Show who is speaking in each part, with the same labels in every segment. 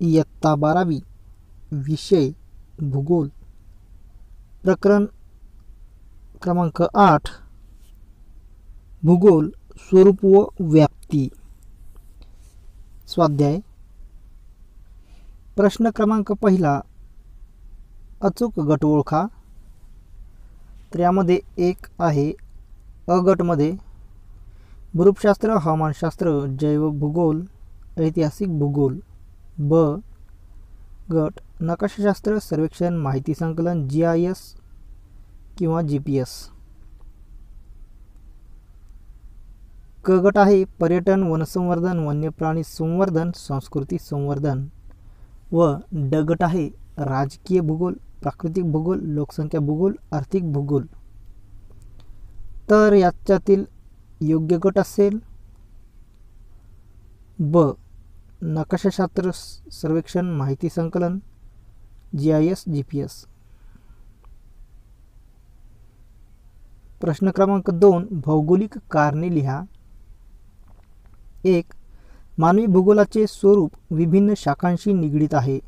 Speaker 1: इयत्ता 12वी विषय भूगोल प्रकरण क्रमांक 8 भूगोल स्वरूप व व्याप्ती। स्वाध्याय प्रश्न क्रमांक पहिला अचूक गट ओळखा। तर यामध्ये एक आहे अ गटमध्ये भूरूपशास्त्र, हवामानशास्त्र, जैव भूगोल, ऐतिहासिक भूगोल। ब गट नकाशाशास्त्र, सर्वेक्षण, माहिती संकलन, GIS किंवा GPS। क गट आहे पर्यटन, वनसंवर्धन, वन्यप्राणी संवर्धन, संस्कृती संवर्धन। व ड गट आहे राजकीय भूगोल, प्राकृतिक भूगोल, लोकसंख्या भूगोल, आर्थिक भूगोल। तर याच्यातील योग्य गट असेल ब नकाशाशास्त्र, सर्वेक्षण, माहिती संकलन, GIS GPS। प्रश्न क्रमांक 2 भौगोलिक कारणे लिहा। 1 मानवी भूगोलाचे स्वरूप विभिन्न शाखांशी निगडीत आहे।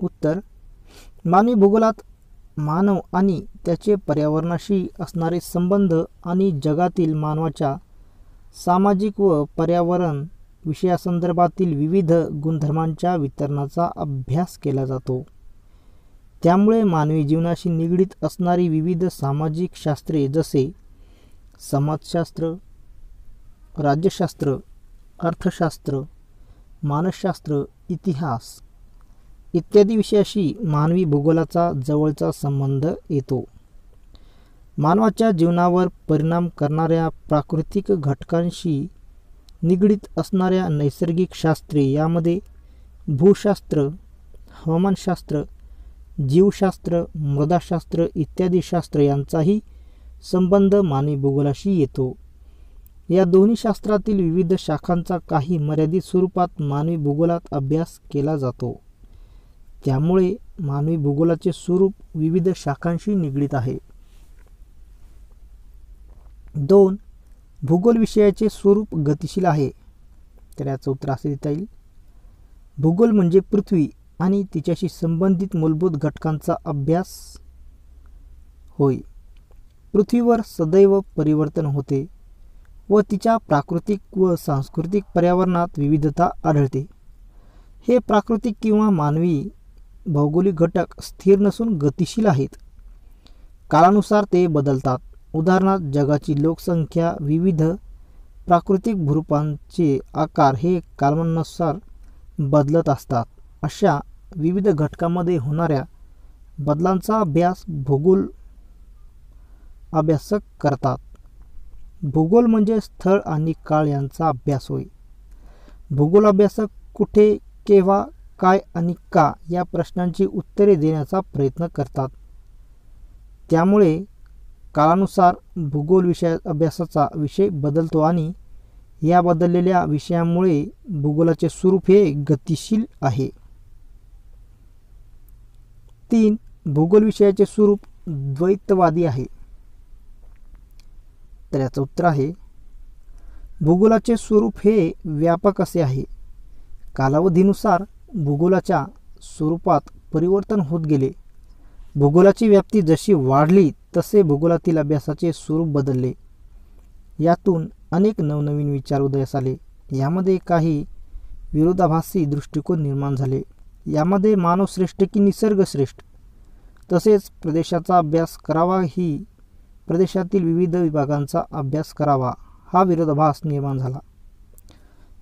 Speaker 1: उत्तर मानवी भूगोलात मानव आणि त्याचे पर्यावरणाशी असणारे संबंध आणि जगातील मानवाच्या सामाजिक व पर्यावरण विषयासंदर्भातील विविध गुणधर्मांच्या वितरणाचा अभ्यास केला जातो। त्यामुळे मानवी जीवनाशी निगडीत असणारी विविध सामाजिक शास्त्रे जसे समाजशास्त्र, राज्यशास्त्र, अर्थशास्त्र, मानसशास्त्र, इतिहास इत्यादी विषयाशी मानवी भूगोलाचा जवळचा संबंध येतो। मानवाच्या जीवनावर परिणाम करणाऱ्या प्राकृतिक घटकांशी निगडीत असणाऱ्या नैसर्गिक शास्त्रे यामध्ये भूशास्त्र, हवामानशास्त्र, जीवशास्त्र, मृदाशास्त्र इत्यादी शास्त्र यांचाही संबंध मानवी भूगोलाशी येतो। या दोन्ही शास्त्रातील विविध शाखांचा काही मर्यादित स्वरूपात मानवी भूगोलात अभ्यास केला जातो। त्यामुळे मानवी भूगोलाचे स्वरूप विविध शाखांशी निगडीत आहे। 2 भूगोल विषयाचे स्वरूप गतिशील आहे। तर याचं उत्तर असे देता येईल भूगोल म्हणजे पृथ्वी आणि तिच्याशी संबंधित मूलभूत घटकांचा अभ्यास होय। पृथ्वीवर सदैव परिवर्तन होते व तिच्या प्राकृतिक व सांस्कृतिक पर्यावरणात विविधता आढळते। हे प्राकृतिक किंवा मानवी भौगोलिक घटक स्थिर नसून गतिशील आहेत। काळानुसार ते बदलतात। उदाहरणार्थ जगाची लोकसंख्या, विविध प्राकृतिक भूरूपांचे आकार हे कालानुसार बदलत असतात। अशा विविध घटकांमध्ये होणाऱ्या बदलांचा अभ्यास भूगोल अभ्यासक करतात। भूगोल म्हणजे स्थळ आणि काळ यांचा अभ्यास होय। भूगोल अभ्यासक कुठे, केव्हा, काय आणि का या प्रश्नांची उत्तरे देण्याचा प्रयत्न करतात। त्यामुळे काळानुसार भूगोल अभ्यासाचा विषय बदलतो आणि या बदललेल्या विषयामुळे भूगोलाचे स्वरूप हे गतिशील आहे। 3 भूगोल विषयाचे स्वरूप द्वैतवादी आहे। तर याचं उत्तर आहे भूगोलाचे स्वरूप हे व्यापक असे आहे। कालावधीनुसार भूगोलाच्या स्वरूपात परिवर्तन होत गेले। भूगोलाची व्याप्ती जशी वाढली तसे भूगोलातील अभ्यासाचे स्वरूप बदलले। यातून अनेक नवनवीन विचार उदयास आले। यामध्ये काही विरोधाभासी दृष्टिकोन निर्माण झाले। यामध्ये मानव श्रेष्ठ की निसर्ग श्रेष्ठ, तसेच प्रदेशाचा अभ्यास करावा ही प्रदेशातील विविध विभागांचा अभ्यास करावा हा विरोधाभास निर्माण झाला।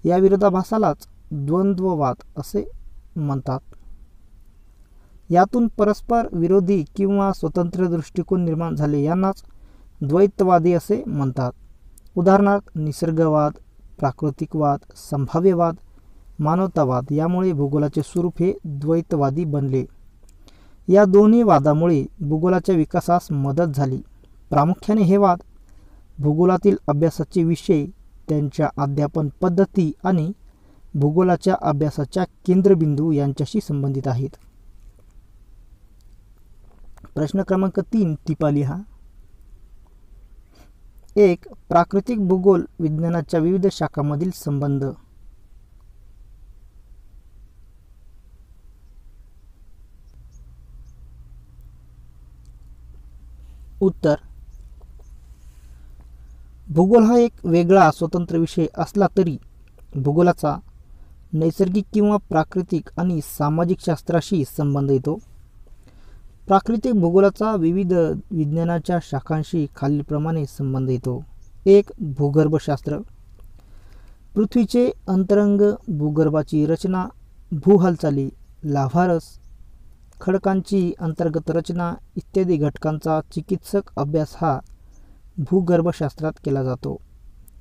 Speaker 1: या विरोधाभासालाच द्वंद्ववाद असे म्हणतात। यातून परस्पर विरोधी किंवा स्वतंत्र दृष्टिकोन निर्माण झाले यांनाच द्वैतवादी असे म्हणतात। उदाहरणार्थ निसर्गवाद, प्राकृतिकवाद, संभाव्यवाद, मानवतावाद यामुळे भूगोलाचे स्वरूप हे द्वैतवादी बनले। या दोन्ही वादामुळे भूगोलाच्या विकासास मदत झाली। प्रामुख्याने हे वाद भूगोलातील अभ्यासाचे विषय, त्यांच्या अध्यापन पद्धती आणि भूगोलाच्या अभ्यासाच्या केंद्रबिंदू यांच्याशी संबंधित आहेत। प्रश्न क्रमांक 3 टिपा लिहा। 1 प्राकृतिक भूगोल विज्ञानाच्या विविध शाखांमधील संबंध। उत्तर, भूगोल हा एक वेगळा स्वतंत्र विषय असला तरी भूगोलाचा नैसर्गिक किंवा प्राकृतिक आणि सामाजिक शास्त्राशी संबंध येतो. प्राकृतिक भूगोलाचा विविध विज्ञानाच्या शाखांशी खालीलप्रमाणे संबंध येतो. 1. भूगर्भशास्त्र. पृथ्वीचे अंतरंग, भूगर्भाची रचना, भूहालचाली, लाव्हारस, खडकांची अंतर्गत रचना इत्यादी घटकांचा चिकित्सक अभ्यास हा भूगर्भशास्त्रात केला जातो.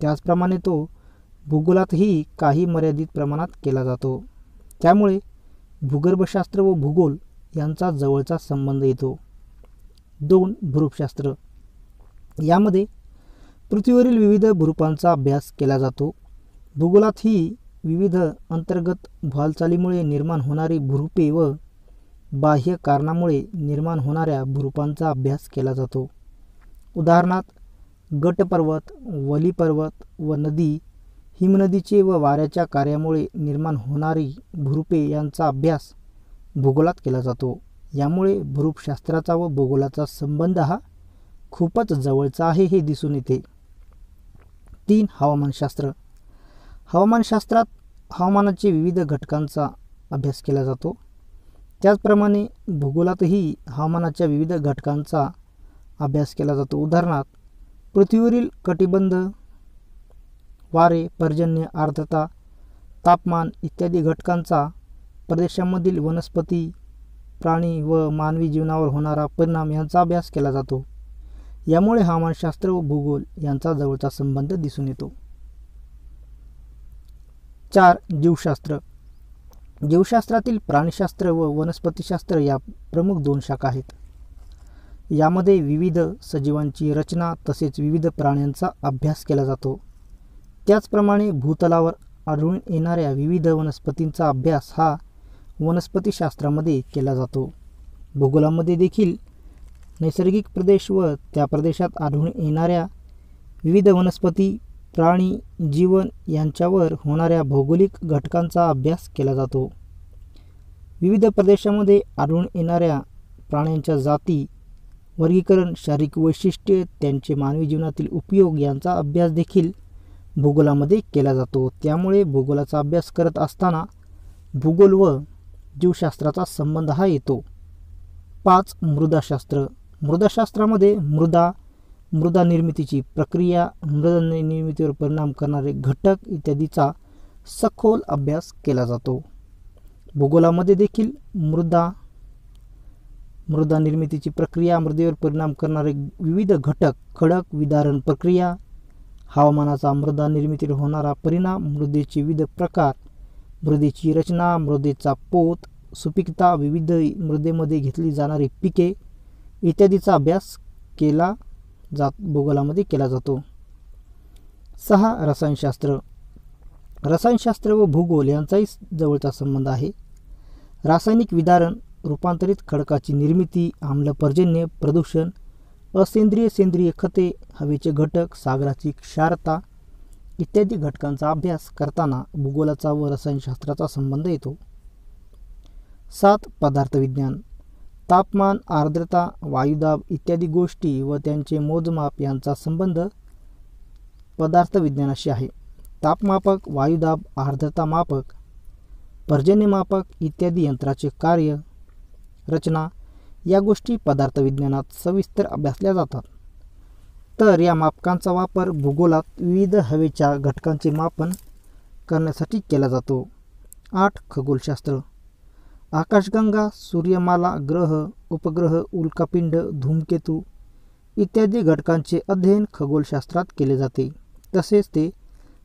Speaker 1: त्याचप्रमाणे तो भूगोलातही काही मर्यादित प्रमाणात केला जातो. त्यामुळे भूगर्भशास्त्र व भूगोल यांचा जवळचा संबंध येतो. 2. भूरूपशास्त्र. यामध्ये पृथ्वीवरील विविध भूरूपांचा अभ्यास केला जातो. भूगोलातही विविध अंतर्गत हालचालीमुळे निर्माण होणारी भूरूपे व बाह्य कारणामुळे निर्माण होणाऱ्या भूरूपांचा अभ्यास केला जातो. उदाहरणार्थ गटपर्वत, वलीपर्वत व नदी, हिमनदीचे व वाऱ्याच्या कार्यामुळे निर्माण होणारी भूरूपे यांचा अभ्यास भूगोलात केला जातो. यामुळे भूरूपशास्त्राचा व भूगोलाचा संबंध हा खूपच जवळचा आहे हे दिसून येते. 3. हवामानशास्त्र. हवामानशास्त्रात हवामानाचे विविध घटकांचा अभ्यास केला जातो. त्याचप्रमाणे भूगोलातही हवामानाच्या विविध घटकांचा अभ्यास केला जातो. उदाहरणार्थ पृथ्वीवरील कटिबंध, वारे, पर्जन्य, आर्द्रता, तापमान इत्यादी घटकांचा प्रदेशामधील वनस्पती, प्राणी व मानवी जीवनावर होणारा परिणाम यांचा अभ्यास केला जातो. यामुळे हवामानशास्त्र व भूगोल यांचा जवळचा संबंध दिसून येतो. 4. जीवशास्त्र. जीवशास्त्रातील प्राणीशास्त्र व वनस्पतीशास्त्र या प्रमुख 2 शाखा आहेत. यामध्ये विविध सजीवांची रचना तसेच विविध प्राण्यांचा अभ्यास केला जातो. त्याचप्रमाणे भूतलावर आढळून येणाऱ्या विविध वनस्पतींचा अभ्यास हा वनस्पतीशास्त्रामध्ये केला जातो. भूगोलामध्ये देखील नैसर्गिक प्रदेश व त्या प्रदेशात आढळून येणाऱ्या विविध वनस्पती, प्राणी, जीवन यांच्यावर होणाऱ्या भौगोलिक घटकांचा अभ्यास केला जातो. विविध प्रदेशामध्ये आढळून येणाऱ्या प्राण्यांच्या जाती, वर्गीकरण, शारीरिक वैशिष्ट्ये, त्यांचे मानवी जीवनातील उपयोग यांचा अभ्यास देखील भूगोलामध्ये केला जातो. त्यामुळे भूगोलाचा अभ्यास करत असताना भूगोल व जीवशास्त्राचा संबंध हा येतो. 5. मृदाशास्त्र. मृदाशास्त्रामध्ये मृदा निर्मितीची प्रक्रिया, मृदा निर्मितीवर परिणाम करणारे घटक इत्यादीचा सखोल अभ्यास केला जातो. भूगोलामध्ये देखील मृदा निर्मितीची प्रक्रिया, मृदेवर परिणाम करणारे विविध घटक, खडक, विदारण प्रक्रिया, हवामानाचा मृदा निर्मितीवर होणारा परिणाम, मृदेचे विविध प्रकार, मृदेची रचना, मृदेचा पोत, सुपीकता, विविध मृदेमध्ये घेतली जाणारी पिके इत्यादीचा अभ्यास भूगोलामध्ये केला जातो. 6. रसायनशास्त्र. रसायनशास्त्र व भूगोल यांचाही जवळचा संबंध आहे. रासायनिक विदारण, रूपांतरित खडकाची निर्मिती, आम्लपर्जन्य, प्रदूषण, असेंद्रिय सेंद्रिय खते, हवेचे घटक, सागराची क्षारता इत्यादी घटकांचा अभ्यास करताना भूगोलाचा व रसायनशास्त्राचा संबंध येतो. 7. पदार्थविज्ञान. तापमान, आर्द्रता, वायुदाब इत्यादी गोष्टी व त्यांचे मोजमाप यांचा संबंध पदार्थविज्ञानाशी आहे. तापमापक, वायुदाब, आर्द्रता मापक, पर्जन्यमापक इत्यादी यंत्राचे कार्य, रचना या गोष्टी पदार्थविज्ञानात सविस्तर अभ्यासल्या जातात. तर या मापकांचा वापर भूगोलात विविध हवेच्या घटकांचे मापन करण्यासाठी केला जातो. 8. खगोलशास्त्र. आकाशगंगा, सूर्यमाला, ग्रह, उपग्रह, उल्कापिंड, धूमकेतू इत्यादी घटकांचे अध्ययन खगोलशास्त्रात केले जाते. तसेच ते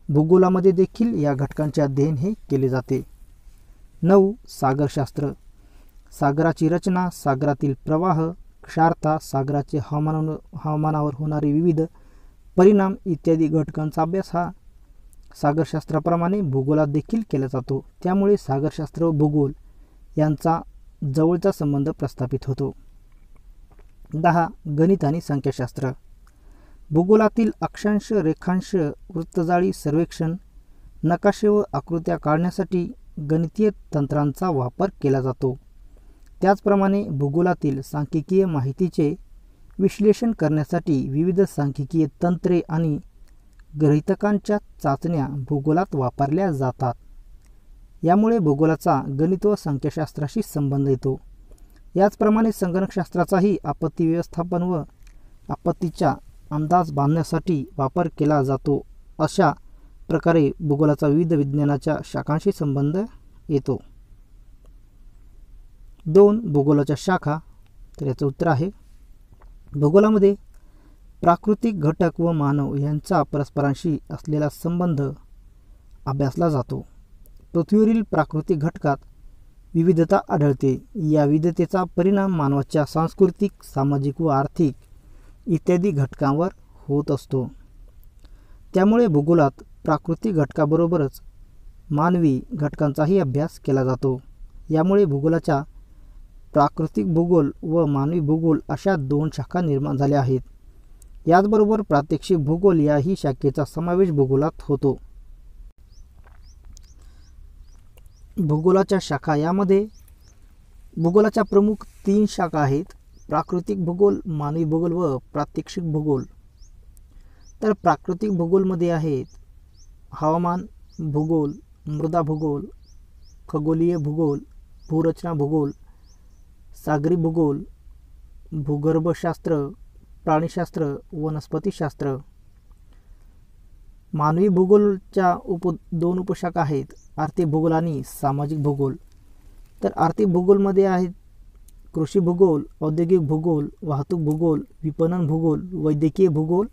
Speaker 1: भूगोलामध्ये देखील या घटकांचे अध्ययन हे केले जाते. 9. सागरशास्त्र. सागराची रचना, सागरातील प्रवाह, क्षारता, सागराचे हवामानावर होणारे विविध परिणाम इत्यादी घटकांचा अभ्यास हा सागरशास्त्राप्रमाणे भूगोलात देखील केला जातो. त्यामुळे सागरशास्त्र व भूगोल यांचा जवळचा संबंध प्रस्थापित होतो. 10. गणित आणि संख्याशास्त्र. भूगोलातील अक्षांश, रेखांश, वृत्तजाळी सर्वेक्षण, नकाशे व आकृत्या काढण्यासाठी गणितीय तंत्रांचा वापर केला जातो. त्याचप्रमाणे भूगोलातील सांख्यिकीय माहितीचे विश्लेषण करण्यासाठी विविध सांख्यिकीय तंत्रे आणि गृहीतकांच्या चाचण्या भूगोलात वापरल्या जातात. यामुळे भूगोलाचा गणित व संख्याशास्त्राशी संबंध येतो. याचप्रमाणे संगणकशास्त्राचाही आपत्ती व्यवस्थापन व आपत्तीचा अंदाज बांधण्यासाठी वापर केला जातो. अशा प्रकारे भूगोलाचा विविध विज्ञानाच्या शाखांशी संबंध येतो. 2 भूगोलाच्या शाखा. तर याचं उत्तर आहे भूगोलामध्ये प्राकृतिक घटक व मानव यांचा परस्परांशी असलेला संबंध अभ्यासला जातो. पृथ्वीवरील प्राकृतिक घटकात विविधता आढळते. या विविधतेचा परिणाम मानवाच्या सांस्कृतिक, सामाजिक व आर्थिक इत्यादी घटकांवर होत असतो. त्यामुळे भूगोलात प्राकृतिक घटकाबरोबरच मानवी घटकांचाही अभ्यास केला जातो. यामुळे भूगोलाच्या प्राकृतिक भूगोल व मानवी भूगोल अशा 2 शाखा निर्माण झाल्या आहेत. याचबरोबर प्रात्यक्षिक भूगोल याही शाखेचा समावेश भूगोलात होतो. भूगोलाच्या शाखा. यामध्ये भूगोलाच्या प्रमुख 3 शाखा आहेत: प्राकृतिक भूगोल, मानवी भूगोल व प्रात्यक्षिक भूगोल. तर प्राकृतिक भूगोलमध्ये आहेत हवामान भूगोल, मृदा भूगोल, खगोलीय भूगोल, भूरचना भूगोल, सागरी भूगोल, भूगर्भशास्त्र, प्राणीशास्त्र, वनस्पतीशास्त्र. मानवी भूगोलच्या 2 उपशाखा आहेत: आर्थिक भूगोल आणि सामाजिक भूगोल. तर आर्थिक भूगोलमध्ये आहेत कृषी भूगोल, औद्योगिक भूगोल, वाहतूक भूगोल, विपणन भूगोल, वैद्यकीय भूगोल,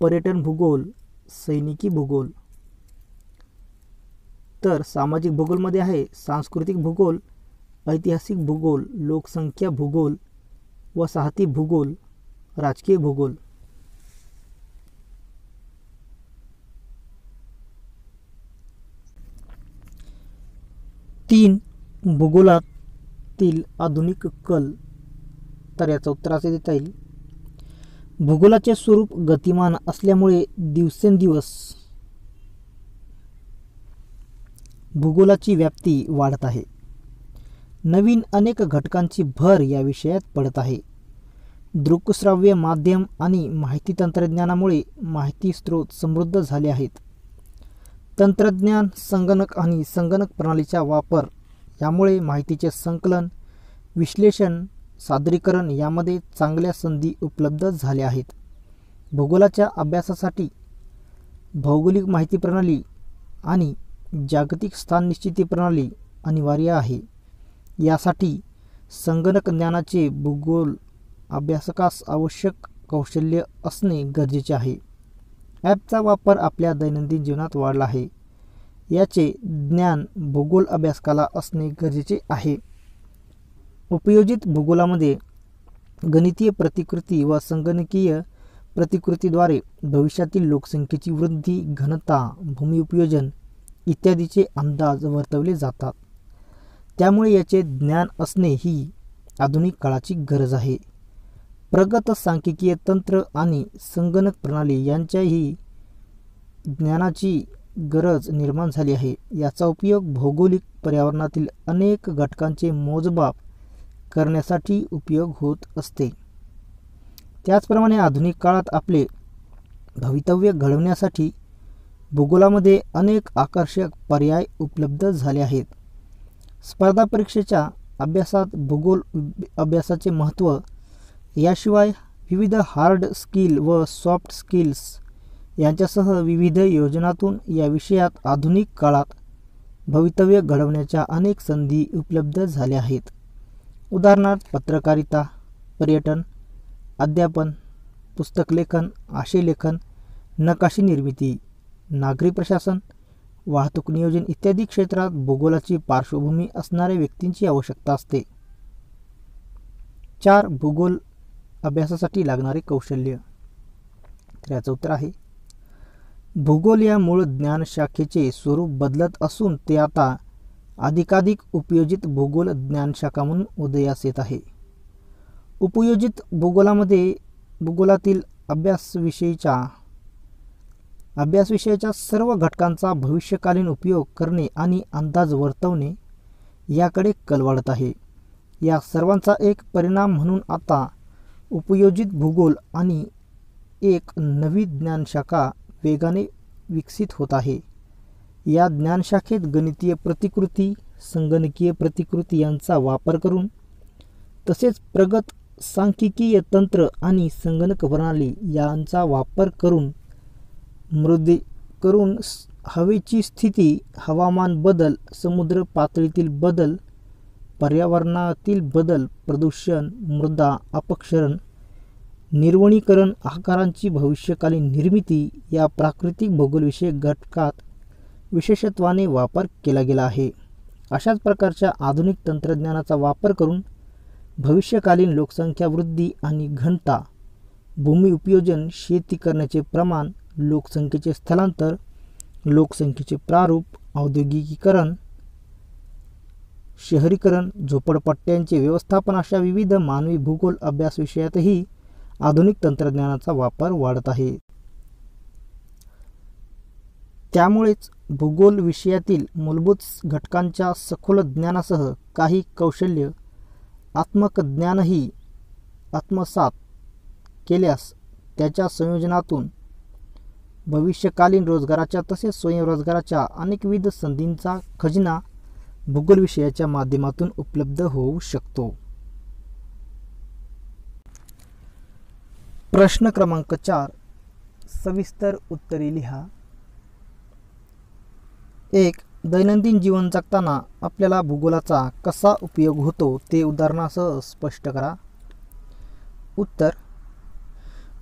Speaker 1: पर्यटन भूगोल, सैनिकी भूगोल. तर सामाजिक भूगोलमध्ये आहे सांस्कृतिक भूगोल, ऐतिहासिक भूगोल, लोकसंख्या भूगोल, वसाहती भूगोल, राजकीय भूगोल. 3 भूगोलातील आधुनिक कल. तर याचं उत्तर असे देता येईल भूगोलाचे स्वरूप गतिमान असल्यामुळे दिवसेंदिवस भूगोलाची व्याप्ती वाढत आहे. नवीन अनेक घटकांची भर या विषयात पडत आहे. दृकश्राव्य माध्यम आणि माहिती तंत्रज्ञानामुळे माहिती स्रोत समृद्ध झाले आहेत. तंत्रज्ञान, संगणक आणि संगणक प्रणालीचा वापर यामुळे माहितीचे संकलन, विश्लेषण, सादरीकरण यामध्ये चांगल्या संधी उपलब्ध झाल्या आहेत. भूगोलाच्या अभ्यासासाठी भौगोलिक माहिती प्रणाली आणि जागतिक स्थान निश्चिती प्रणाली अनिवार्य आहे. यासाठी संगणक ज्ञानाचे भूगोल अभ्यासकास आवश्यक कौशल्य असणे गरजेचे आहे. ॲपचा वापर आपल्या दैनंदिन जीवनात वाढला आहे. याचे ज्ञान भूगोल अभ्यासकाला असणे गरजेचे आहे. उपयोजित भूगोलामध्ये गणितीय प्रतिकृती व संगणकीय प्रतिकृतीद्वारे भविष्यातील लोकसंख्येची वृद्धी, घनता, भूमी उपयोजन इत्यादीचे अंदाज वर्तवले जातात. त्यामुळे याचे ज्ञान असणे ही आधुनिक काळाची गरज आहे. प्रगत सांख्यिकीय तंत्र आणि संगणक प्रणाली यांच्याही ज्ञानाची गरज निर्माण झाली आहे. याचा उपयोग भौगोलिक पर्यावरणातील अनेक घटकांचे मोजमाप करण्यासाठी उपयोग होत असते. त्याचप्रमाणे आधुनिक काळात आपले भवितव्य घडवण्यासाठी भूगोलामध्ये अनेक आकर्षक पर्याय उपलब्ध झाले आहेत. स्पर्धा परीक्षेच्या अभ्यासात भूगोल अभ्यासाचे महत्त्व. याशिवाय विविध हार्ड स्किल व सॉफ्ट स्किल्स यांच्यासह विविध योजनातून या विषयात आधुनिक काळात भवितव्य घडवण्याच्या अनेक संधी उपलब्ध झाल्या आहेत. उदाहरणार्थ पत्रकारिता, पर्यटन, अध्यापन, पुस्तकलेखन, आशयलेखन, नकाशी निर्मिती, नागरी प्रशासन, वाहतूक नियोजन इत्यादी क्षेत्रात भूगोलाची पार्श्वभूमी असणाऱ्या व्यक्तींची आवश्यकता असते. 4 भूगोल अभ्यासासाठी लागणारे कौशल्य. तर याचं उत्तर आहे भूगोल या मूळ ज्ञान शाखेचे स्वरूप बदलत असून ते आता अधिकाधिक उपयोजित भूगोल ज्ञानशाखा म्हणून उदयास येत आहे. उपयोजित भूगोलामध्ये भूगोलातील अभ्यासविषयाच्या सर्व घटकांचा भविष्यकालीन उपयोग करणे आणि अंदाज वर्तवणे याकडे कल वाढत आहे. या सर्वांचा एक परिणाम म्हणून आता उपयोजित भूगोल आणि एक नवी ज्ञानशाखा वेगाने विकसित होत आहे. या ज्ञानशाखेत गणितीय प्रतिकृती, संगणकीय प्रतिकृती यांचा वापर करून तसेच प्रगत सांख्यिकीय तंत्र आणि संगणक प्रणाली यांचा वापर करून हवेची स्थिती, हवामान बदल, समुद्र पातळीतील बदल, पर्यावरणातील बदल, प्रदूषण, मृदा अपक्षरण, निर्वनीकरण, आकारांची भविष्यकालीन निर्मिती या प्राकृतिक भूगोलविषयक घटकात विशेषत्वाने वापर केला गेला आहे. अशाच प्रकारच्या आधुनिक तंत्रज्ञानाचा वापर करून भविष्यकालीन लोकसंख्या वृद्धी आणि घनता, भूमी उपयोजन, शेती करण्याचे प्रमाण, लोकसंख्येचे स्थलांतर, लोकसंख्येचे प्रारूप, औद्योगिकीकरण, शहरीकरण, झोपडपट्ट्यांचे व्यवस्थापन अशा विविध मानवी भूगोल अभ्यास विषयातही आधुनिक तंत्रज्ञानाचा वापर वाढत आहे. त्यामुळेच भूगोल विषयातील मूलभूत घटकांच्या सखोल ज्ञानासह काही कौशल्य आत्मक ज्ञानही आत्मसात केल्यास त्याच्या संयोजनातून भविष्यकालीन रोजगाराच्या तसेच स्वयंरोजगाराच्या अनेकविध संधींचा खजिना भूगोल विषयाच्या माध्यमातून उपलब्ध होऊ शकतो. प्रश्न क्रमांक 4. सविस्तर उत्तरे लिहा. 1. दैनंदिन जीवन जगताना आपल्याला भूगोलाचा कसा उपयोग होतो ते उदाहरणासह स्पष्ट करा. उत्तर.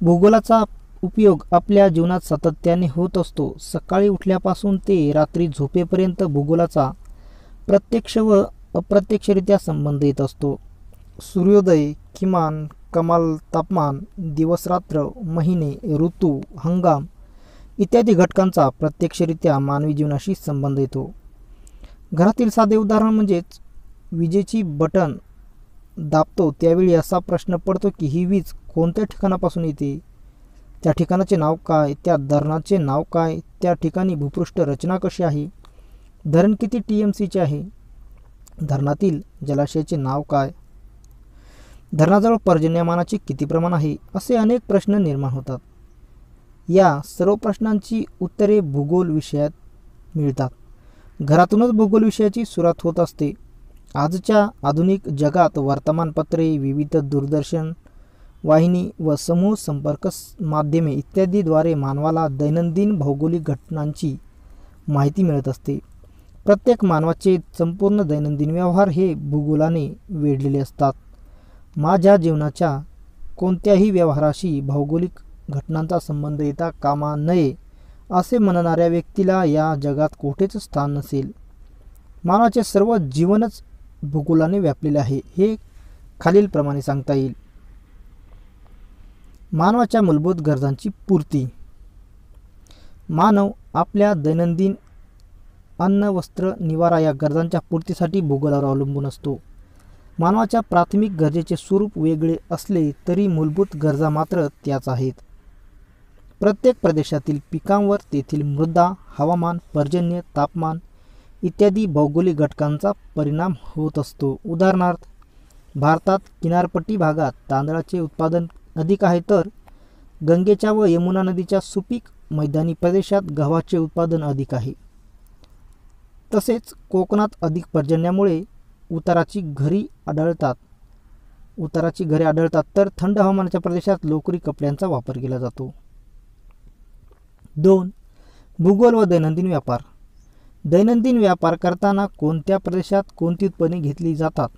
Speaker 1: भूगोलाचा उपयोग आपल्या जीवनात सातत्याने होत असतो. सकाळी उठल्यापासून ते रात्री झोपेपर्यंत भूगोलाचा प्रत्यक्ष व अप्रत्यक्षरित्या संबंध येत असतो. सूर्योदय, किमान, कमाल तापमान, दिवसरात्र, महिने, ऋतू, हंगाम इत्यादी घटकांचा प्रत्यक्षरित्या मानवी जीवनाशी संबंध येतो. घरातील साधे उदाहरण म्हणजेच विजेची बटन दाबतो त्यावेळी असा प्रश्न पडतो की ही वीज कोणत्या ठिकाणापासून येते, त्या ठिकाणाचे नाव काय, त्या धरणाचे नाव काय, त्या ठिकाणी भूपृष्ठ रचना कशी आहे, धरण किती TMCचे आहे, धरणातील जलाशयाचे नाव काय, धरणाजवळ पर्जन्यमानाचे किती प्रमाण आहे, असे अनेक प्रश्न निर्माण होतात. या सर्व प्रश्नांची उत्तरे भूगोल विषयात मिळतात. घरातूनच भूगोल विषयाची सुरुवात होत असते. आजच्या आधुनिक जगात वर्तमानपत्रे, विविध दूरदर्शन वाहिनी व समूह संपर्क माध्यमे इत्यादीद्वारे मानवाला दैनंदिन भौगोलिक घटनांची माहिती मिळत असते. प्रत्येक मानवाचे संपूर्ण दैनंदिन व्यवहार हे भूगोलाने वेढलेले असतात. माझ्या जीवनाच्या कोणत्याही व्यवहाराशी भौगोलिक घटनांचा संबंध येता कामा नये असे म्हणणाऱ्या व्यक्तीला या जगात कुठेच स्थान नसेल. मानवाचे सर्व जीवनच भूगोलाने व्यापलेले आहे हे खालीलप्रमाणे सांगता येईल. मानवाच्या मूलभूत गरजांची पूर्ती. मानव आपल्या दैनंदिन अन्न, वस्त्र, निवारा या गरजांच्या पूर्तीसाठी भूगोलावर अवलंबून असतो. मानवाच्या प्राथमिक गरजेचे स्वरूप वेगळे असले तरी मूलभूत गरजा मात्र त्याच आहेत. प्रत्येक प्रदेशातील पिकांवर तेथील मृदा, हवामान, पर्जन्य, तापमान इत्यादी भौगोलिक घटकांचा परिणाम होत असतो. उदाहरणार्थ, भारतात किनारपट्टी भागात तांदळाचे उत्पादन अधिक आहे तर गंगेच्या व यमुना नदीच्या सुपीक मैदानी प्रदेशात गव्हाचे उत्पादन अधिक आहे. तसेच कोकणात अधिक पर्जन्यामुळे उताराची घरे आढळतात तर थंड हवामानाच्या प्रदेशात लोकरी कपड्यांचा वापर केला जातो. 2. भूगोल व दैनंदिन व्यापार. दैनंदिन व्यापार करताना कोणत्या प्रदेशात कोणती उत्पन्ने घेतली जातात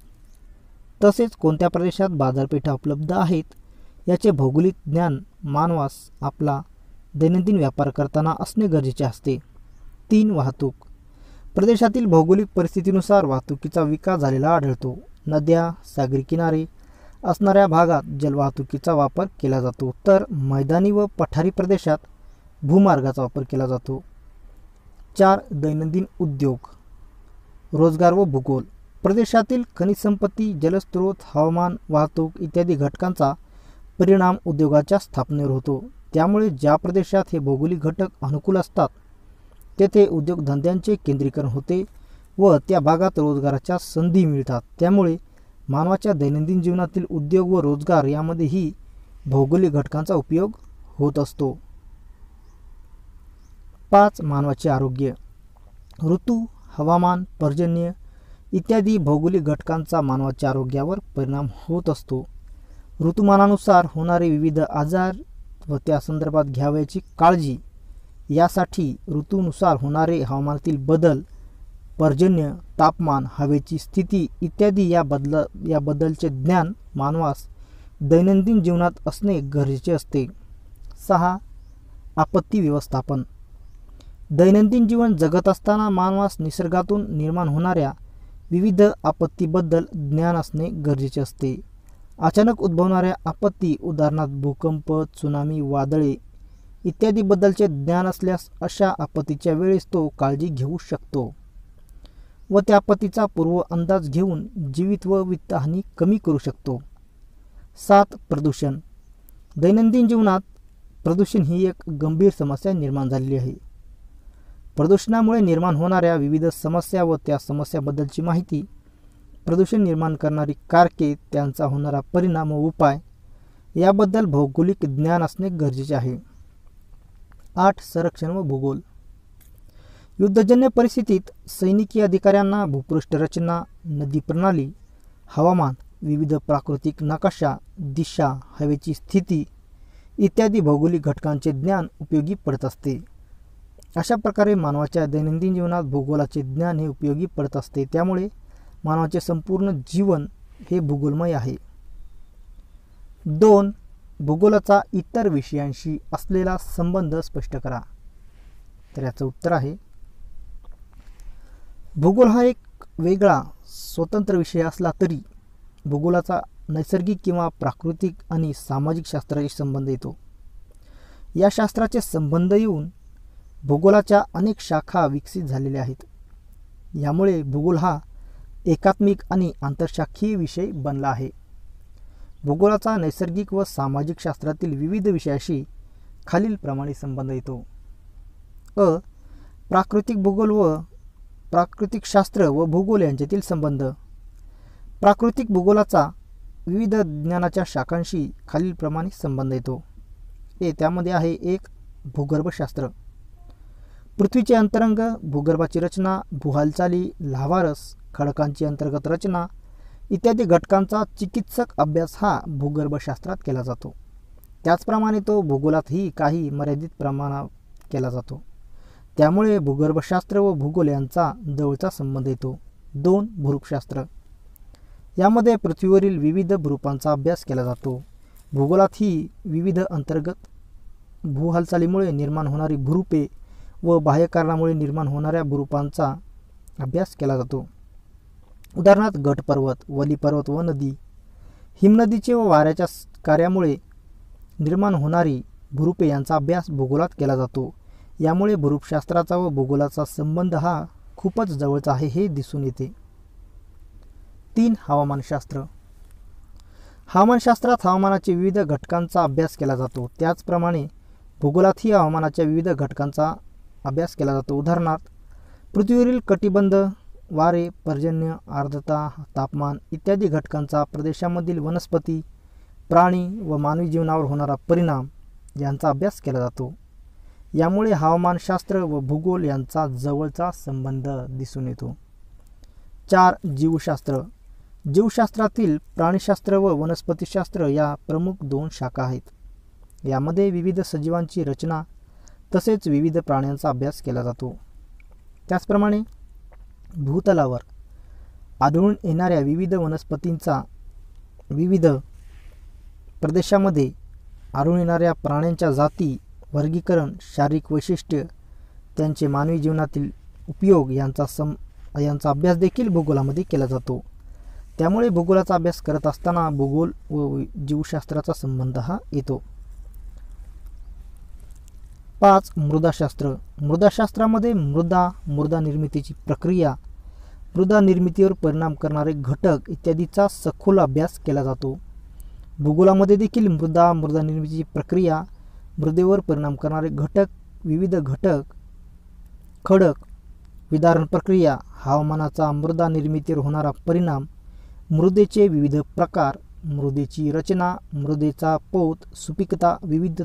Speaker 1: तसेच कोणत्या प्रदेशात बाजारपेठा उपलब्ध आहेत याचे भौगोलिक ज्ञान मानवास आपला दैनंदिन व्यापार करताना असणे गरजेचे असते. 3. वाहतूक. प्रदेशातील भौगोलिक परिस्थितीनुसार वाहतुकीचा विकास झालेला आढळतो. नद्या, सागरी किनारे असणाऱ्या भागात जलवाहतुकीचा वापर केला जातो तर मैदानी व पठारी प्रदेशात भूमार्गाचा वापर केला जातो. 4. दैनंदिन उद्योग, रोजगार व भूगोल. प्रदेशातील खनिज संपत्ती, जलस्रोत, हवामान, वाहतूक इत्यादी घटकांचा परिणाम उद्योगाच्या स्थापनेवर होतो. त्यामुळे ज्या प्रदेशात हे भौगोलिक घटक अनुकूल असतात तेथे उद्योगधंद्यांचे केंद्रीकरण होते व त्या भागात रोजगाराच्या संधी मिळतात. त्यामुळे मानवाच्या दैनंदिन जीवनातील उद्योग व रोजगार यामध्येही भौगोलिक घटकांचा उपयोग होत असतो. 5. मानवाचे आरोग्य. ऋतू, हवामान, पर्जन्य इत्यादी भौगोलिक घटकांचा मानवाच्या आरोग्यावर परिणाम होत असतो. ऋतुमानानुसार होणारे विविध आजार व त्या संदर्भात घ्यावयाची काळजी यासाठी ऋतूनुसार होणारे हवामानातील बदल, पर्जन्य, तापमान, हवेची स्थिती इत्यादी या बदलचे ज्ञान मानवास दैनंदिन जीवनात असणे गरजेचे असते. 6. आपत्ती व्यवस्थापन. दैनंदिन जीवन जगत असताना मानवास निसर्गातून निर्माण होणाऱ्या विविध आपत्तीबद्दल ज्ञान असणे गरजेचे असते. अचानक उद्भवणाऱ्या आपत्ती उदाहरणार्थ भूकंप, त्सुनामी, वादळे इत्यादीबद्दलचे ज्ञान असल्यास अशा आपत्तीच्या वेळेस तो काळजी घेऊ शकतो व त्या आपत्तीचा पूर्व अंदाज घेऊन जीवित व वित्तहानी कमी करू शकतो. 7. प्रदूषण. दैनंदिन जीवनात प्रदूषण ही एक गंभीर समस्या निर्माण झालेली आहे. प्रदूषणामुळे निर्माण होणाऱ्या विविध समस्या व त्या समस्याबद्दलची माहिती, प्रदूषण निर्माण करणारी कारके, त्यांचा होणारा परिणाम व उपाय याबद्दल भौगोलिक ज्ञान असणे गरजेचे आहे. 8. संरक्षण व भूगोल. युद्धजन्य परिस्थितीत सैनिकी अधिकाऱ्यांना भूपृष्ठ रचना, नदी प्रणाली, हवामान, विविध प्राकृतिक नकाशा, दिशा, हवेची स्थिती इत्यादी भौगोलिक घटकांचे ज्ञान उपयोगी पडत असते. अशा प्रकारे मानवाच्या दैनंदिन जीवनात भूगोलाचे ज्ञान हे उपयोगी पडत असते. त्यामुळे मानवाचे संपूर्ण जीवन हे भूगोलमय आहे. 2. भूगोलाचा इतर विषयांशी असलेला संबंध स्पष्ट करा. तर याचं उत्तर आहे, भूगोल हा एक वेगळा स्वतंत्र विषय असला तरी भूगोलाचा नैसर्गिक किंवा प्राकृतिक आणि सामाजिक शास्त्राशी संबंध येतो. या शास्त्राचे संबंध येऊन भूगोलाच्या अनेक शाखा विकसित झालेल्या आहेत. यामुळे भूगोल हा एकात्मिक आणि आंतरशाखीय विषय बनला आहे. भूगोलाचा नैसर्गिक व सामाजिक शास्त्रातील विविध विषयाशी खालीलप्रमाणे संबंध येतो. प्राकृतिक भूगोल व प्राकृतिक शास्त्र व भूगोल यांच्यातील संबंध. प्राकृतिक भूगोलाचा विविध ज्ञानाच्या शाखांशी खालीलप्रमाणे संबंध येतो. त्यामध्ये आहे 1. भूगर्भशास्त्र. पृथ्वीचे अंतरंग, भूगर्भाची रचना, भूहालचाली, लाव्हारस, खडकांची अंतर्गत रचना इत्यादी घटकांचा चिकित्सक अभ्यास हा भूगर्भशास्त्रात केला जातो. त्याचप्रमाणे तो भूगोलातही काही मर्यादित प्रमाणात केला जातो. त्यामुळे भूगर्भशास्त्र व भूगोल यांचा जवळचा संबंध येतो. 2. भूरूपशास्त्र. यामध्ये पृथ्वीवरील विविध भूरूपांचा अभ्यास केला जातो. भूगोलातही विविध अंतर्गत भूहालचालीमुळे निर्माण होणारी भूरूपे व बाह्य कारणामुळे निर्माण होणाऱ्या भूरूपांचा अभ्यास केला जातो. उदाहरणार्थ गटपर्वत, वलीपर्वत व नदी, हिमनदीचे व वाऱ्याच्या कार्यामुळे निर्माण होणारी भूरूपे यांचा अभ्यास भूगोलात केला जातो. यामुळे भूरूपशास्त्राचा व भूगोलाचा संबंध हा खूपच जवळचा आहे हे दिसून येते. 3. हवामानशास्त्र. हवामानशास्त्रात हवामानाच्या विविध घटकांचा अभ्यास केला जातो. त्याचप्रमाणे भूगोलातही हवामानाच्या विविध घटकांचा अभ्यास केला जातो. उदाहरणार्थ पृथ्वीवरील कटिबंध, वारे, पर्जन्य, आर्द्रता, तापमान इत्यादी घटकांचा प्रदेशामधील वनस्पती, प्राणी व मानवी जीवनावर होणारा परिणाम यांचा अभ्यास केला जातो. यामुळे हवामानशास्त्र व भूगोल यांचा जवळचा संबंध दिसून येतो. 4. जीवशास्त्र. जीवशास्त्रातील प्राणीशास्त्र व वनस्पतीशास्त्र या प्रमुख 2 शाखा आहेत. यामध्ये विविध सजीवांची रचना तसेच विविध प्राण्यांचा अभ्यास केला जातो. त्याचप्रमाणे भूतलावर आढळून येणाऱ्या विविध वनस्पतींचा, विविध प्रदेशामध्ये आढळून येणाऱ्या प्राण्यांच्या जाती, वर्गीकरण, शारीरिक वैशिष्ट्य, त्यांचे मानवी जीवनातील उपयोग यांचा अभ्यास देखील भूगोलामध्ये केला जातो. त्यामुळे भूगोलाचा अभ्यास करत असताना भूगोल व जीवशास्त्राचा संबंध हा येतो. 5. मृदाशास्त्र. मृदाशास्त्रामध्ये मृदा निर्मितीची प्रक्रिया, मृदा निर्मितीवर परिणाम करणारे घटक इत्यादीचा सखोल अभ्यास केला जातो. भूगोलामध्ये देखील मृदा निर्मितीची प्रक्रिया, मृदेवर परिणाम करणारे घटक, विविध घटक, खडक, विदारण प्रक्रिया, हवामानाचा मृदा निर्मितीवर होणारा परिणाम, मृदेचे विविध प्रकार, मृदेची रचना, मृदेचा पोत, सुपीकता, विविध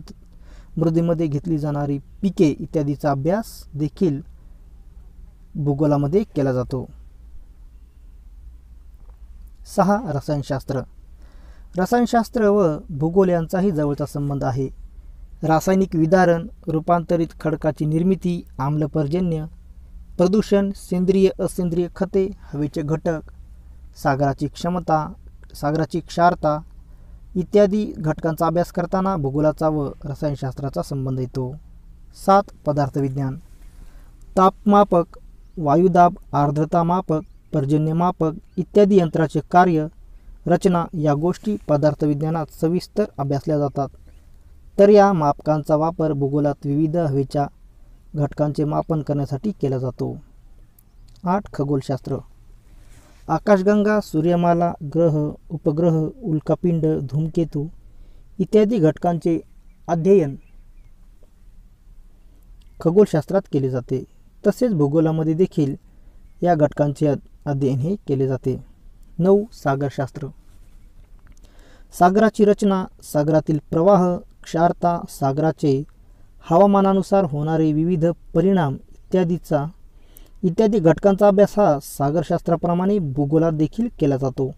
Speaker 1: मृदेमध्ये घेतली जाणारी पिके इत्यादीचा अभ्यास देखील भूगोलामध्ये केला जातो. 6. रसायनशास्त्र. रसायनशास्त्र व भूगोल यांचाही जवळचा संबंध आहे. रासायनिक विदारण, रूपांतरित खडकाची निर्मिती, आम्लपर्जन्य, प्रदूषण, सेंद्रिय असेंद्रिय खते, हवेचे घटक, सागराची क्षमता, सागराची क्षारता इत्यादी घटकांचा अभ्यास करताना भूगोलाचा व रसायनशास्त्राचा संबंध येतो. 7. पदार्थविज्ञान. तापमापक, वायुदाब, आर्द्रता मापक, पर्जन्यमापक इत्यादी यंत्राचे कार्य, रचना या गोष्टी पदार्थविज्ञानात सविस्तर अभ्यासल्या जातात. तर या मापकांचा वापर भूगोलात विविध हवेच्या घटकांचे मापन करण्यासाठी केला जातो. 8. खगोलशास्त्र. आकाशगंगा, सूर्यमाला, ग्रह, उपग्रह, उल्कापिंड, धूमकेतू इत्यादी घटकांचे अध्ययन खगोलशास्त्रात केले जाते. तसेच भूगोलामध्ये देखील या घटकांचे अध्ययन हे केले जाते. 9. सागरशास्त्र. सागराची रचना, सागरातील प्रवाह, क्षारता, सागराचे हवामानानुसार होणारे विविध परिणाम इत्यादी घटकांचा अभ्यास हा सागरशास्त्राप्रमाणे भूगोलात देखील केला जातो.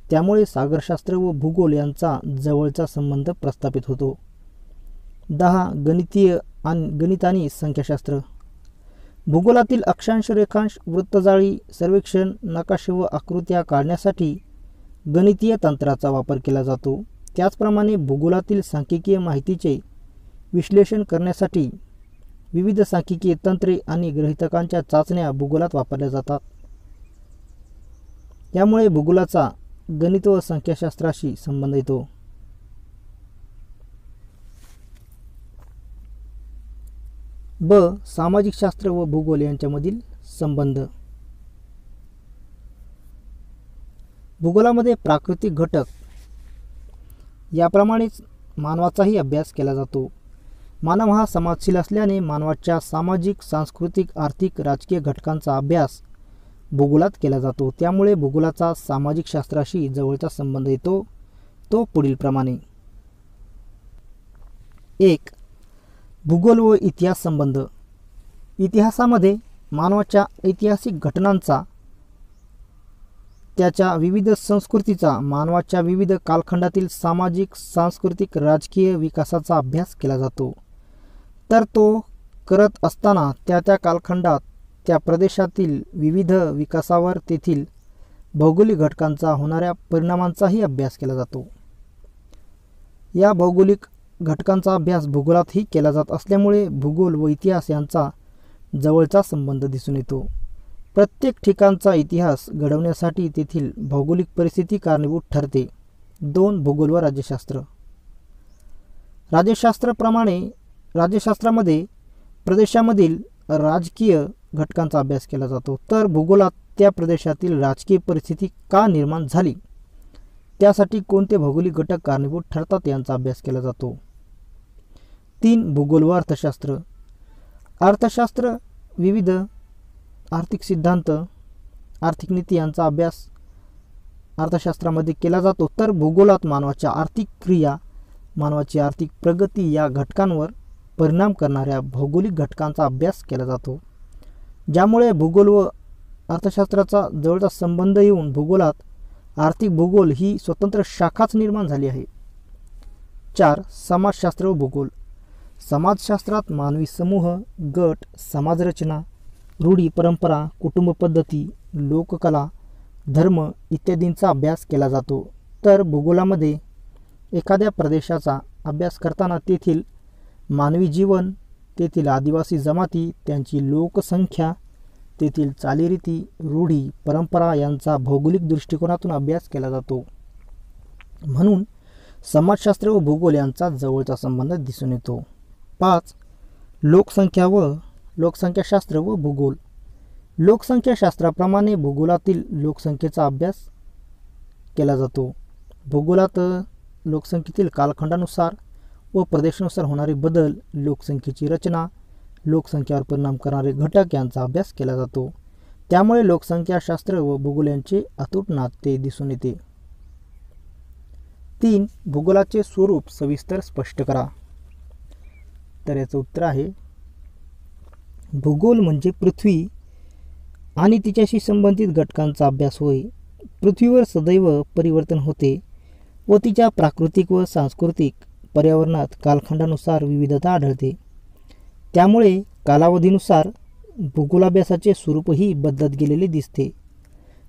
Speaker 1: त्यामुळे सागरशास्त्र व भूगोल यांचा जवळचा संबंध प्रस्थापित होतो. 10. गणित आणि संख्याशास्त्र. भूगोलातील अक्षांश, रेखांश, वृत्तजाळी, सर्वेक्षण, नकाशे व आकृत्या काढण्यासाठी गणितीय तंत्राचा वापर केला जातो. त्याचप्रमाणे भूगोलातील सांख्यिकीय माहितीचे विश्लेषण करण्यासाठी विविध सांख्यिकीय तंत्रे आणि गृहीतकांच्या चाचण्या भूगोलात वापरल्या जातात. यामुळे भूगोलाचा गणित व संख्याशास्त्राशी संबंध येतो. ब. सामाजिक शास्त्र व भूगोल यांच्यामधील संबंध. भूगोलामध्ये प्राकृतिक घटक याप्रमाणेच मानवाचाही अभ्यास केला जातो. मानव हा समाजशील असल्याने मानवाच्या सामाजिक, सांस्कृतिक, आर्थिक, राजकीय घटकांचा अभ्यास भूगोलात केला जातो. त्यामुळे भूगोलाचा सामाजिक शास्त्राशी जवळचा संबंध येतो. तो पुढीलप्रमाणे. 1. भूगोल व इतिहास संबंध. इतिहासामध्ये मानवाच्या ऐतिहासिक घटनांचा, त्याच्या विविध संस्कृतीचा, मानवाच्या विविध कालखंडातील सामाजिक, सांस्कृतिक, राजकीय विकासाचा अभ्यास केला जातो. तर तो करत असताना त्या कालखंडात त्या प्रदेशातील विविध विकासावर तेथील भौगोलिक घटकांचा होणाऱ्या परिणामांचाही अभ्यास केला जातो. या भौगोलिक घटकांचा अभ्यास भूगोलातही केला जात असल्यामुळे भूगोल व इतिहास यांचा जवळचा संबंध दिसून येतो. प्रत्येक ठिकाणचा इतिहास घडवण्यासाठी तेथील भौगोलिक परिस्थिती कारणीभूत ठरते. 2. भूगोल व राज्यशास्त्र. राज्यशास्त्रामध्ये प्रदेशामधील राजकीय घटकांचा अभ्यास केला जातो. तर भूगोलात त्या प्रदेशातील राजकीय परिस्थिती का निर्माण झाली, त्यासाठी कोणते भौगोलिक घटक कारणीभूत ठरतात यांचा अभ्यास केला जातो. 3. भूगोल व अर्थशास्त्र. अर्थशास्त्र विविध आर्थिक सिद्धांत, आर्थिक नीती यांचा अभ्यास अर्थशास्त्रामध्ये केला जातो. तर भूगोलात मानवाच्या आर्थिक क्रिया, मानवाची आर्थिक प्रगती या घटकांवर परिणाम करणाऱ्या भौगोलिक घटकांचा अभ्यास केला जातो. ज्यामुळे भूगोल व अर्थशास्त्राचा जवळचा संबंध येऊन भूगोलात आर्थिक भूगोल ही स्वतंत्र शाखाच निर्माण झाली आहे. 4. समाजशास्त्र व भूगोल. समाजशास्त्रात मानवी समूह, गट, समाजरचना, रूढी, परंपरा, कुटुंब पद्धती, लोककला, धर्म इत्यादींचा अभ्यास केला जातो. तर भूगोलामध्ये एखाद्या प्रदेशाचा अभ्यास करताना तेथील मानवी जीवन, तेथील आदिवासी जमाती, त्यांची लोकसंख्या, तेथील चालीरीती, रूढी, परंपरा यांचा भौगोलिक दृष्टिकोनातून अभ्यास केला जातो. म्हणून समाजशास्त्र व भूगोल यांचा जवळचा संबंध दिसून येतो. 5. लोकसंख्याशास्त्र व भूगोल. लोकसंख्याशास्त्राप्रमाणे भूगोलातील लोकसंख्येचा अभ्यास केला जातो. भूगोलात लोकसंख्येतील कालखंडानुसार व प्रदेशानुसार होणारे बदल, लोकसंख्येची रचना, लोकसंख्येवर परिणाम करणारे घटक यांचा अभ्यास केला जातो. त्यामुळे लोकसंख्याशास्त्र व भूगोल यांचे अतूट नाते दिसून येते. 3. भूगोलाचे स्वरूप सविस्तर स्पष्ट करा. तर याचं उत्तर आहे, भूगोल म्हणजे पृथ्वी आणि तिच्याशी संबंधित घटकांचा अभ्यास होय. पृथ्वीवर सदैव परिवर्तन होते व तिच्या प्राकृतिक व सांस्कृतिक पर्यावरणात कालखंडानुसार विविधता आढळते. त्यामुळे कालावधीनुसार भूगोलाभ्यासाचे स्वरूपही बदलत गेलेले दिसते.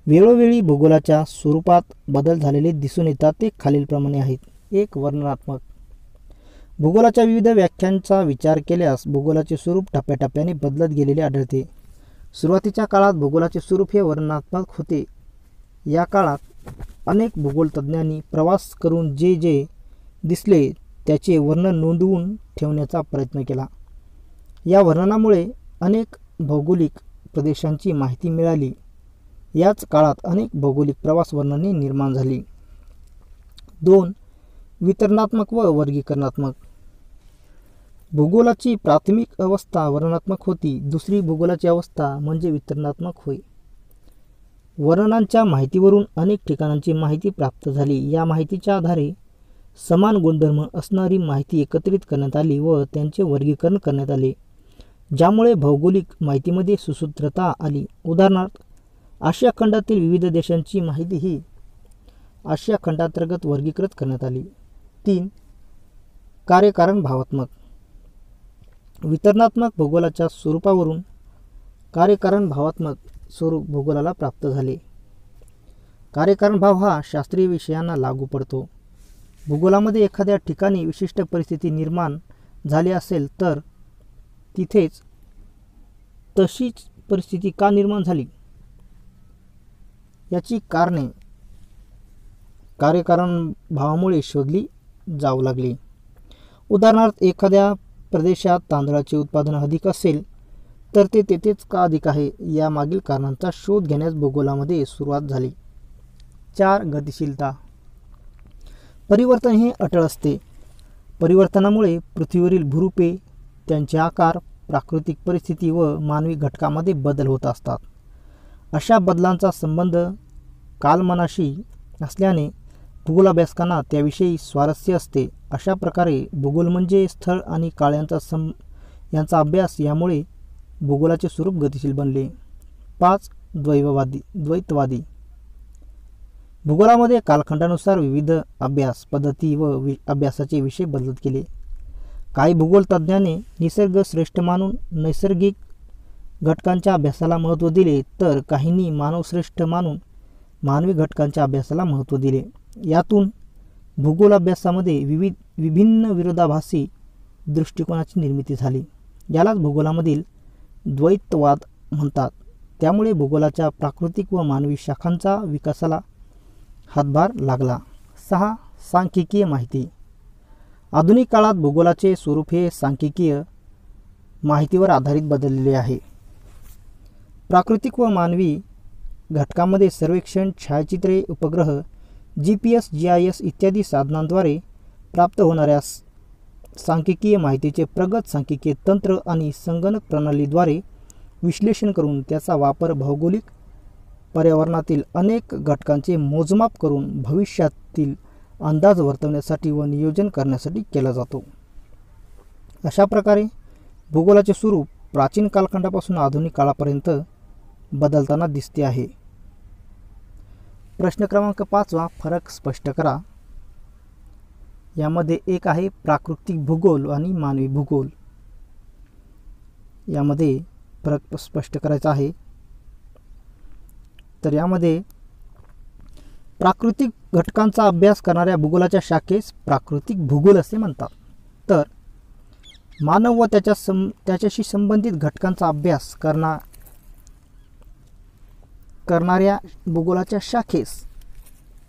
Speaker 1: वेळोवेळी भूगोलाच्या स्वरूपात बदल झालेले दिसून येतात. ते खालीलप्रमाणे आहेत. 1. वर्णनात्मक. भूगोलाच्या विविध व्याख्यांचा विचार केल्यास भूगोलाचे स्वरूप टप्प्याटप्प्याने बदलत गेलेले आढळते. सुरुवातीच्या काळात भूगोलाचे स्वरूप हे वर्णनात्मक होते. या काळात अनेक भूगोलतज्ञांनी प्रवास करून जे जे दिसले त्याचे वर्णन नोंदवून ठेवण्याचा प्रयत्न केला. या वर्णनामुळे अनेक भौगोलिक प्रदेशांची माहिती मिळाली. याच काळात अनेक भौगोलिक प्रवास वर्णने निर्माण झाली. 2. वितरणात्मक व वर्गीकरणात्मक. भूगोलाची प्राथमिक अवस्था वर्णनात्मक होती. दुसरी भूगोलाची अवस्था म्हणजे वितरणात्मक होय. वर्णनांच्या माहितीवरून अनेक ठिकाणांची माहिती प्राप्त झाली. या माहितीच्या आधारे समान गुणधर्म असणारी माहिती एकत्रित करण्यात आली व त्यांचे वर्गीकरण करण्यात आले, ज्यामुळे भौगोलिक माहितीमध्ये सुसूत्रता आली. उदाहरणार्थ, आशिया खंडातील विविध देशांची माहिती ही आशिया खंडांतर्गत वर्गीकृत करण्यात आली. 3. कार्यकारण भावात्मक. वितरणात्मक भूगोलाच्या स्वरूपावरून कार्यकारण भावात्मक स्वरूप भूगोलाला प्राप्त झाले. कार्यकारण भाव हा शास्त्रीय विषयांना लागू पडतो. भूगोलामध्ये एखाद्या ठिकाणी विशिष्ट परिस्थिती निर्माण झाली असेल तर तिथेच तशीच परिस्थिती का निर्माण झाली याची कारणे कार्यकारण भावामुळे शोधली जाऊ लागली. उदाहरणार्थ, एखाद्या प्रदेशात तांदळाचे उत्पादन अधिक असेल तर ते तेथेच का अधिक आहे या मागील कारणांचा शोध घेण्यास भूगोलामध्ये सुरुवात झाली. 4. गतिशीलता. परिवर्तन हे अटळ असते. परिवर्तनामुळे पृथ्वीवरील भूरूपे, त्यांचे आकार, प्राकृतिक परिस्थिती व मानवी घटकामध्ये बदल होत असतात. अशा बदलांचा संबंध कालमानाशी असल्याने भूगोलाभ्यासकांना त्याविषयी स्वारस्य असते. अशा प्रकारे भूगोल म्हणजे स्थळ आणि काळ यांचा अभ्यास. यामुळे भूगोलाचे स्वरूप गतिशील बनले. 5. द्वैतवादी. भूगोलामध्ये कालखंडानुसार विविध अभ्यास पद्धती व अभ्यासाचे विषय बदलत गेले. काही भूगोलतज्ञांनी निसर्ग श्रेष्ठ मानून नैसर्गिक घटकांच्या अभ्यासाला महत्त्व दिले, तर काहींनी मानव श्रेष्ठ मानून मानवी घटकांच्या अभ्यासाला महत्त्व दिले. यातून भूगोल अभ्यासामध्ये विभिन्न विरोधाभासी दृष्टिकोनाची निर्मिती झाली. यालाच भूगोलामधील द्वैतवाद म्हणतात. त्यामुळे भूगोलाच्या प्राकृतिक व मानवी शाखांचा विकासाला हातभार लागला. 6. सांख्यिकीय माहिती. आधुनिक काळात भूगोलाचे स्वरूप हे सांख्यिकीय माहितीवर आधारित बदललेले आहे. प्राकृतिक व मानवी घटकांमध्ये सर्वेक्षण, छायाचित्रे, उपग्रह, GPS, GIS इत्यादी साधनांद्वारे प्राप्त होणाऱ्या सांख्यिकीय माहितीचे प्रगत सांख्यिकीय तंत्र आणि संगणक प्रणालीद्वारे विश्लेषण करून त्याचा वापर भौगोलिक पर्यावरणातील अनेक घटकांचे मोजमाप करून भविष्यातील अंदाज वर्तवण्यासाठी व नियोजन करण्यासाठी केला जातो. अशा प्रकारे भूगोलाचे स्वरूप प्राचीन कालखंडापासून आधुनिक काळापर्यंत बदलताना दिसते आहे. प्रश्न क्रमांक 5. फरक स्पष्ट करा. यामध्ये एक आहे प्राकृतिक भूगोल आणि मानवी भूगोल. यामध्ये फरक स्पष्ट करायचा आहे. तर यामध्ये प्राकृतिक घटकांचा अभ्यास करणाऱ्या भूगोलाच्या शाखेस प्राकृतिक भूगोल असे म्हणतात. तर मानव व त्याच्याशी संबंधित घटकांचा अभ्यास करणाऱ्या भूगोलाच्या शाखेस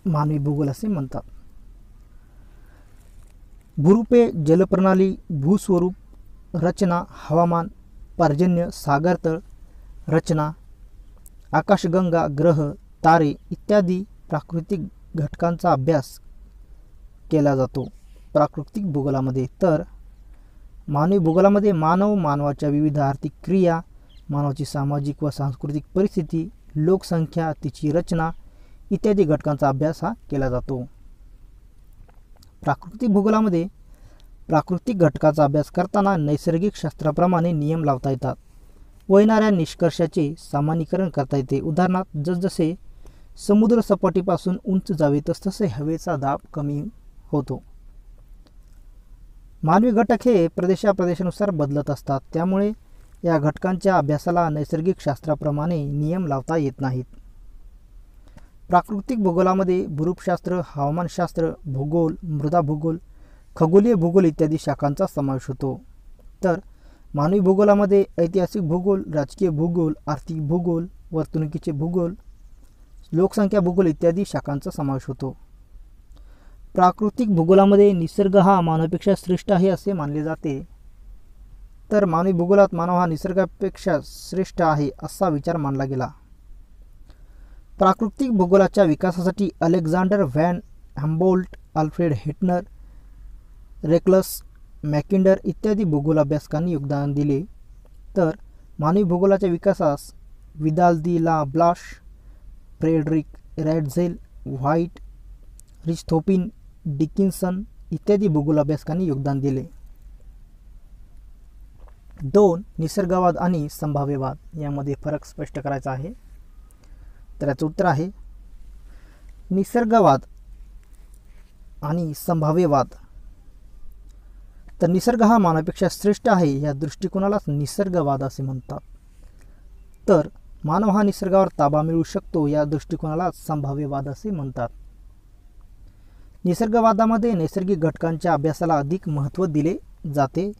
Speaker 1: मानवी भूगोल असे म्हणतात. भूरूपे, जलप्रणाली, भूस्वरूप, रचना, हवामान, पर्जन्य, सागरतळ रचना, आकाशगंगा, ग्रह, तारे इत्यादी प्राकृतिक घटकांचा अभ्यास केला जातो प्राकृतिक भूगोलामध्ये. तर मानवी भूगोलामध्ये मानव, मानवाच्या विविध आर्थिक क्रिया, मानवाची सामाजिक व सांस्कृतिक परिस्थिती, लोकसंख्या, तिची रचना इत्यादी घटकांचा अभ्यास हा केला जातो. प्राकृतिक भूगोलामध्ये प्राकृतिक घटकाचा अभ्यास करताना नैसर्गिक शास्त्राप्रमाणे नियम लावता येतात व येणाऱ्या निष्कर्षाचे सामान्यीकरण करता येते. उदाहरणार्थ, जसजसे समुद्र सपाटीपासून उंच जावे तसतसे हवेचा दाब कमी होतो. मानवी घटक हे प्रदेशानुसार बदलत असतात, त्यामुळे या घटकांच्या अभ्यासाला नैसर्गिक शास्त्राप्रमाणे नियम लावता येत नाहीत. प्राकृतिक भूगोलामध्ये भूरूपशास्त्र, हवामानशास्त्र, भूगोल, मृदा भूगोल, खगोलीय भूगोल इत्यादी शाखांचा समावेश होतो. तर मानवी भूगोलामध्ये ऐतिहासिक भूगोल, राजकीय भूगोल, आर्थिक भूगोल, वर्तणुकीचे भूगोल, लोकसंख्या भूगोल इत्यादी शाखांचा समावेश होतो. प्राकृतिक भूगोलामध्ये निसर्ग हा मानवापेक्षा श्रेष्ठ आहे असे मानले जाते, तर मानवी भूगोलात मानव हा निसर्गापेक्षा श्रेष्ठ आहे असा विचार मानला गेला. प्राकृतिक भूगोलाच्या विकासासाठी अलेक्झांडर व्हॅन हम्बोल्ट, अल्फ्रेड हेटनर, रेक्लस, मॅकिंडर इत्यादी भूगोल अभ्यासकांनी योगदान दिले. तर मानवी भूगोलाच्या विकासास Vidal de la Blache, Friedrich Ratzel, White, Richthofen, Dickinson इत्यादी भूगोल अभ्यासकांनी योगदान दिले. 2. निसर्गवाद आणि संभाव्यवाद यामध्ये फरक स्पष्ट करायचा आहे. तर याचं उत्तर आहे निसर्गवाद आणि संभाव्यवाद. तर निसर्ग हा मानवापेक्षा श्रेष्ठ आहे या दृष्टिकोनालाच निसर्गवाद असे म्हणतात. तर मानव हा निसर्गावर ताबा मिळवू शकतो या दृष्टिकोनाला संभाव्यवाद असे म्हणतात. निसर्गवादामध्ये नैसर्गिक घटकांच्या अभ्यासाला अधिक महत्त्व दिले जाते,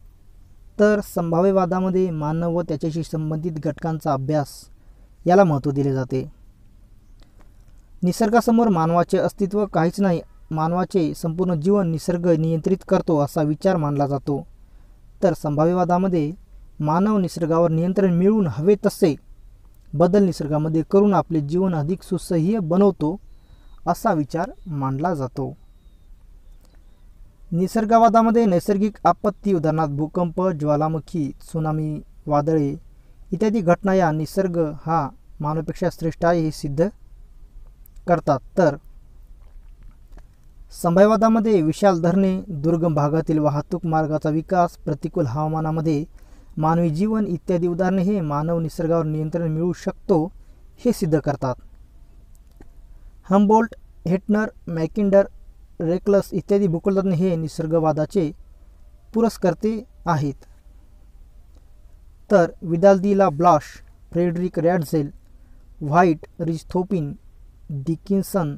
Speaker 1: तर संभाव्यवादामध्ये मानव व त्याच्याशी संबंधित घटकांचा अभ्यास याला महत्त्व दिले जाते. निसर्गासमोर मानवाचे अस्तित्व काहीच नाही, मानवाचे संपूर्ण जीवन निसर्ग नियंत्रित करतो असा विचार मानला जातो. तर संभाव्यवादामध्ये मानव निसर्गावर नियंत्रण मिळवून हवे तसे बदल निसर्गामध्ये करून आपले जीवन अधिक सुसह्य बनवतो असा विचार मानला जातो. निसर्गवादामध्ये नैसर्गिक आपत्ती, उदाहरणार्थ भूकंप, ज्वालामुखी, त्सुनामी, वादळे इत्यादी घटना या निसर्ग हा मानवापेक्षा श्रेष्ठ आहे हे सिद्ध करतात. तर संभाव्यवादामध्ये विशाल धरणे, दुर्गम भागातील वाहतूक मार्गाचा विकास, प्रतिकूल हवामानामध्ये मानवी जीवन इत्यादी उदाहरणे हे मानव निसर्गावर नियंत्रण मिळवू शकतो हे सिद्ध करतात. हम्बोल्ट, हेटनर, मॅकिंडर, रेक्लस इत्यादी भूगोलतज्ञ हे निसर्गवादाचे पुरस्कर्ते आहेत. तर Vidal de la Blache, Friedrich Ratzel, White, Richthofen, Dickinson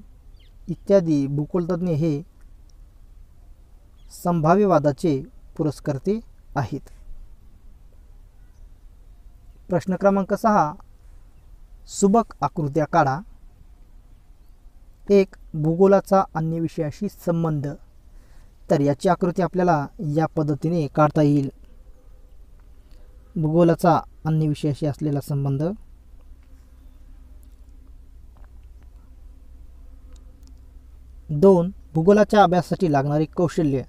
Speaker 1: इत्यादी भूगोलतज्ञ हे संभाव्यवादाचे पुरस्कर्ते आहेत. प्रश्न क्रमांक 6. सुबक आकृत्या काढा. 1. भूगोलाचा अन्य विषयाशी संबंध. तर याची आकृती आपल्याला या पद्धतीने काढता येईल. भूगोलाचा अन्य विषयाशी असलेला संबंध. 2. भूगोलाच्या अभ्यासासाठी लागणारे कौशल्य.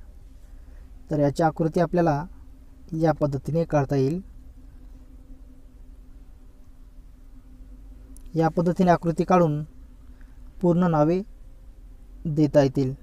Speaker 1: तर याची आकृती आपल्याला या पद्धतीने काढता येईल. या पद्धतीने आकृती काढून पूर्ण नावे देता येतील.